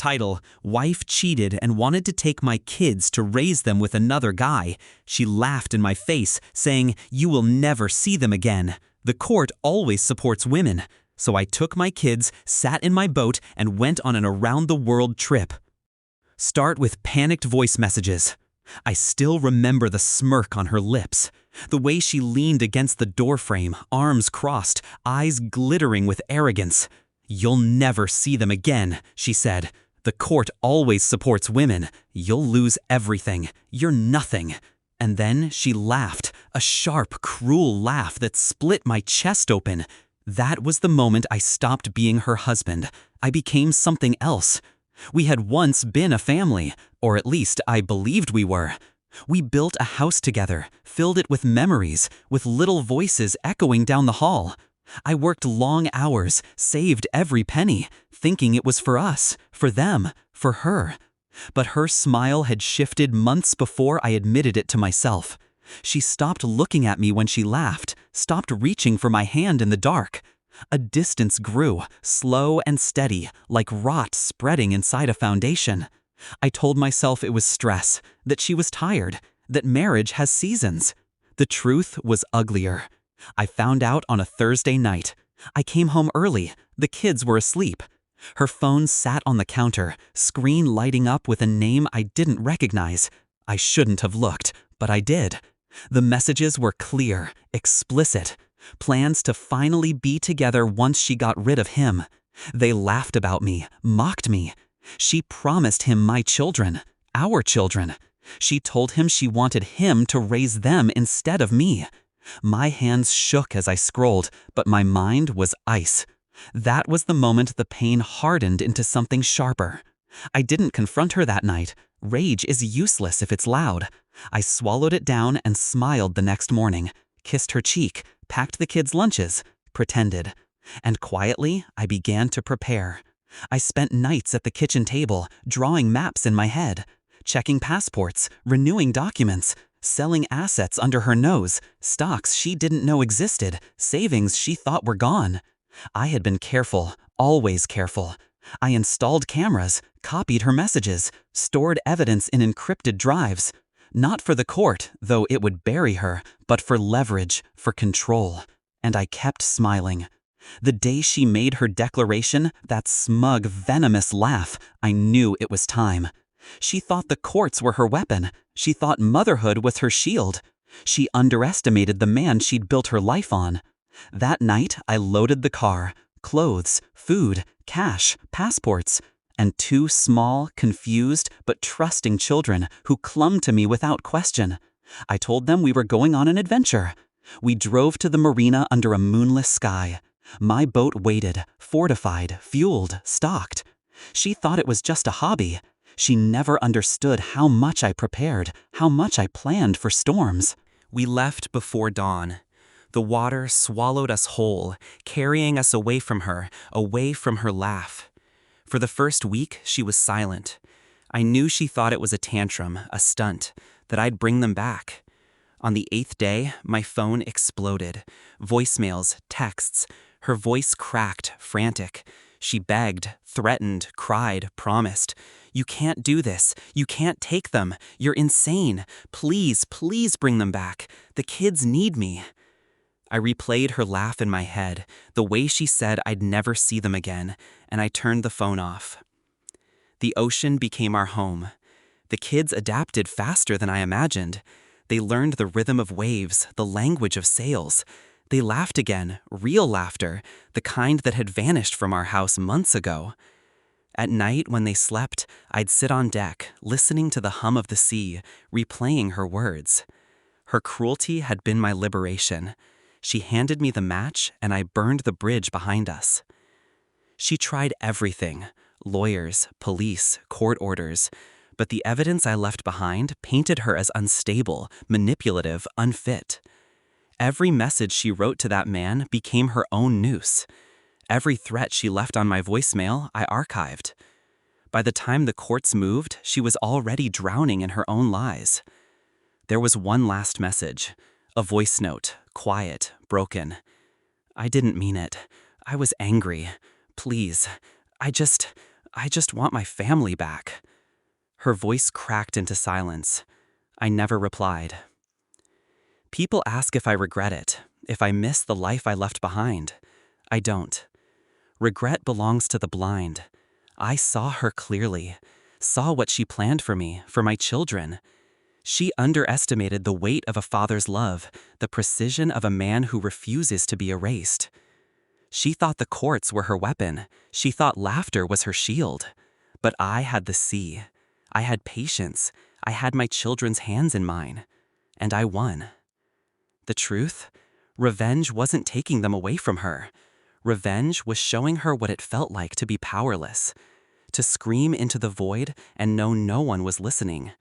Title: Wife Cheated and Wanted to Take My Kids to Raise Them with Another Guy. She laughed in my face, saying, "You will never see them again. The court always supports women." So I took my kids, sat in my boat, and went on an around-the-world trip. Start with panicked voice messages. I still remember the smirk on her lips. The way she leaned against the doorframe, arms crossed, eyes glittering with arrogance. "You'll never see them again," she said. "The court always supports women. You'll lose everything. You're nothing." And then she laughed, a sharp, cruel laugh that split my chest open. That was the moment I stopped being her husband. I became something else. We had once been a family, or at least I believed we were. We built a house together, filled it with memories, with little voices echoing down the hall. I worked long hours, saved every penny, thinking it was for us, for them, for her. But her smile had shifted months before I admitted it to myself. She stopped looking at me when she laughed, stopped reaching for my hand in the dark. A distance grew, slow and steady, like rot spreading inside a foundation. I told myself it was stress, that she was tired, that marriage has seasons. The truth was uglier. I found out on a Thursday night. I came home early. The kids were asleep. Her phone sat on the counter, screen lighting up with a name I didn't recognize. I shouldn't have looked, but I did. The messages were clear, explicit. Plans to finally be together once she got rid of him. They laughed about me, mocked me. She promised him my children, our children. She told him she wanted him to raise them instead of me. My hands shook as I scrolled, but my mind was ice. That was the moment the pain hardened into something sharper. I didn't confront her that night. Rage is useless if it's loud. I swallowed it down and smiled the next morning, kissed her cheek, packed the kids' lunches, pretended. And quietly, I began to prepare. I spent nights at the kitchen table, drawing maps in my head, checking passports, renewing documents, selling assets under her nose, stocks she didn't know existed, savings she thought were gone. I had been careful, always careful. I installed cameras, copied her messages, stored evidence in encrypted drives. Not for the court, though it would bury her, but for leverage, for control. And I kept smiling. The day she made her declaration, that smug, venomous laugh, I knew it was time. She thought the courts were her weapon. She thought motherhood was her shield. She underestimated the man she'd built her life on. That night, I loaded the car. Clothes, food, cash, passports, and two small, confused, but trusting children who clung to me without question. I told them we were going on an adventure. We drove to the marina under a moonless sky. My boat waited, fortified, fueled, stocked. She thought it was just a hobby. She never understood how much I prepared, how much I planned for storms. We left before dawn. The water swallowed us whole, carrying us away from her laugh. For the first week, she was silent. I knew she thought it was a tantrum, a stunt, that I'd bring them back. On the 8th day, my phone exploded. Voicemails, texts. Her voice cracked, frantic. She begged, threatened, cried, promised. "You can't do this. You can't take them. You're insane. Please, please bring them back. The kids need me." I replayed her laugh in my head, the way she said I'd never see them again, and I turned the phone off. The ocean became our home. The kids adapted faster than I imagined. They learned the rhythm of waves, the language of sails. They laughed again, real laughter, the kind that had vanished from our house months ago. At night, when they slept, I'd sit on deck, listening to the hum of the sea, replaying her words. Her cruelty had been my liberation. She handed me the match, and I burned the bridge behind us. She tried everything: lawyers, police, court orders. But the evidence I left behind painted her as unstable, manipulative, unfit. Every message she wrote to that man became her own noose. Every threat she left on my voicemail, I archived. By the time the courts moved, she was already drowning in her own lies. There was one last message, a voice note, quiet, broken. I didn't mean it. I was angry. Please, I just want my family back." Her voice cracked into silence. I never replied. People ask if I regret it, if I miss the life I left behind. I don't. Regret belongs to the blind. I saw her clearly, saw what she planned for me, for my children. She underestimated the weight of a father's love, the precision of a man who refuses to be erased. She thought the courts were her weapon. She thought laughter was her shield. But I had the sea. I had patience. I had my children's hands in mine. And I won. The truth? Revenge wasn't taking them away from her. Revenge was showing her what it felt like to be powerless, to scream into the void and know no one was listening.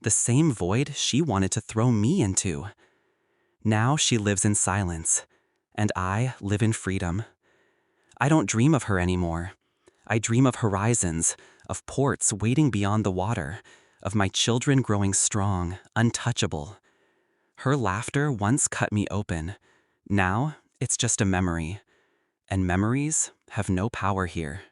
The same void she wanted to throw me into. Now she lives in silence, and I live in freedom. I don't dream of her anymore. I dream of horizons, of ports waiting beyond the water, of my children growing strong, untouchable. Her laughter once cut me open. Now it's just a memory. And memories have no power here.